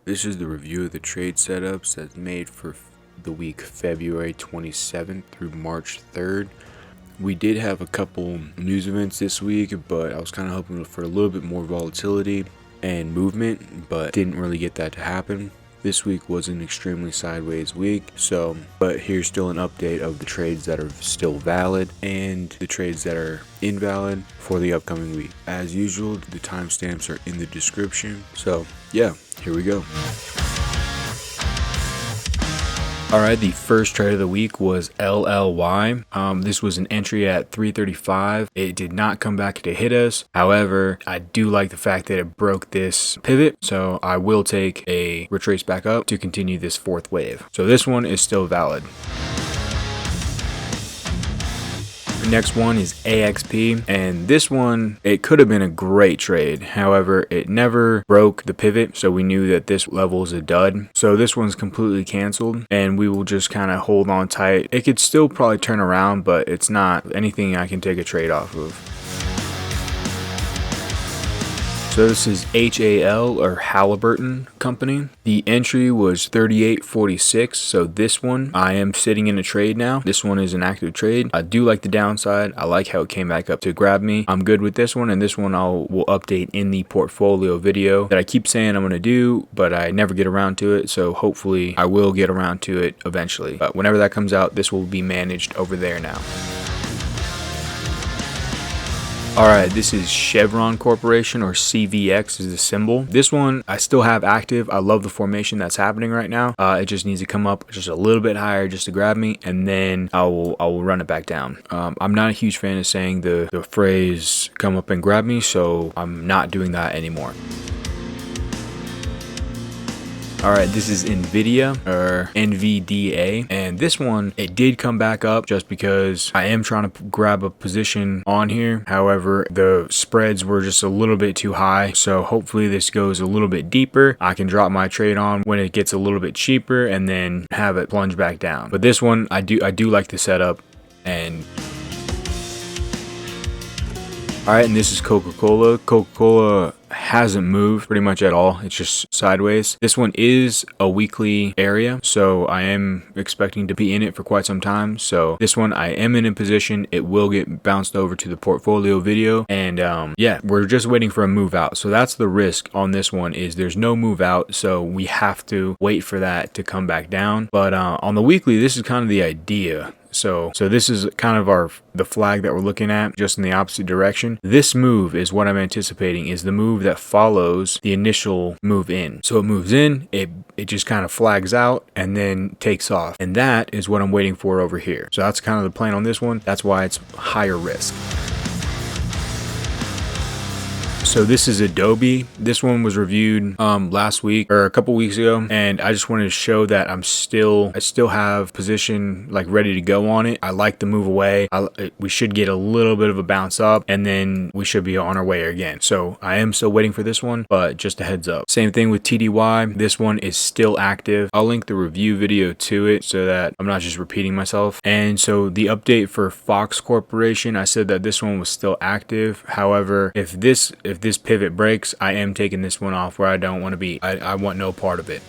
This is the review of the trade setups that's made for the week February 27th through March 3rd. We did have a couple news events this week, but I was kind of hoping for a little bit more volatility and movement, but didn't really get that to happen. This week was an extremely sideways week, but here's still an update of the trades that are still valid and the trades that are invalid for the upcoming week. As usual, the timestamps are in the description. So yeah, here we go. Alright, the first trade of the week was LLY. This was an entry at 335. It did not come back to hit us. However, I do like the fact that it broke this pivot, so I will take a retrace back up to continue this fourth wave. So this one is still valid. Next one is AXP, and this one, it could have been a great trade. However, it never broke the pivot, so we knew that this level is a dud. So this one's completely canceled, and we will just kind of hold on tight. It could still probably turn around, but it's not anything I can take a trade off of. So this is HAL or Halliburton Company. The entry was 38.46. So this one, I am sitting in a trade now. This one is an active trade. I do like the downside. I like how it came back up to grab me. I'm good with this one, and this one will update in the portfolio video that I keep saying I'm going to do, but I never get around to it. So hopefully I will get around to it eventually. But whenever that comes out, this will be managed over there now. Alright, this is Chevron Corporation, or CVX is the symbol. This one I still have active. I love the formation that's happening right now. It just needs to come up just a little bit higher just to grab me, and then I will run it back down. I'm not a huge fan of saying the phrase come up and grab me, so I'm not doing that anymore. Alright, this is NVIDIA or NVDA, and this one, it did come back up just because I am trying to grab a position on here. However, the spreads were just a little bit too high, so hopefully this goes a little bit deeper. I can drop my trade on when it gets a little bit cheaper and then have it plunge back down. But this one, I do like the setup. And alright, and this is Coca-Cola. Coca-Cola hasn't moved pretty much at all. It's just sideways. This one is a weekly area, so I am expecting to be in it for quite some time. So this one, I am in a position. It will get bounced over to the portfolio video, and yeah, we're just waiting for a move out. So that's the risk on this one, is there's no move out, so we have to wait for that to come back down. But on the weekly, this is kind of the idea. So this is kind of the flag that we're looking at, just in the opposite direction. This move is what I'm anticipating, is the move that follows the initial move in. So it moves in, it just kind of flags out and then takes off. And that is what I'm waiting for over here. So that's kind of the plan on this one. That's why it's higher risk. So this is Adobe. This one was reviewed last week or a couple weeks ago, and I just wanted to show that I still have position like ready to go on it. I like the move away. We should get a little bit of a bounce up, and then we should be on our way again. So I am still waiting for this one, but just a heads up. Same thing with TDY. This one is still active. I'll link the review video to it so that I'm not just repeating myself. And so the update for Fox Corporation, I said that this one was still active. However, if this pivot breaks, I am taking this one off where I don't want to be. I want no part of it.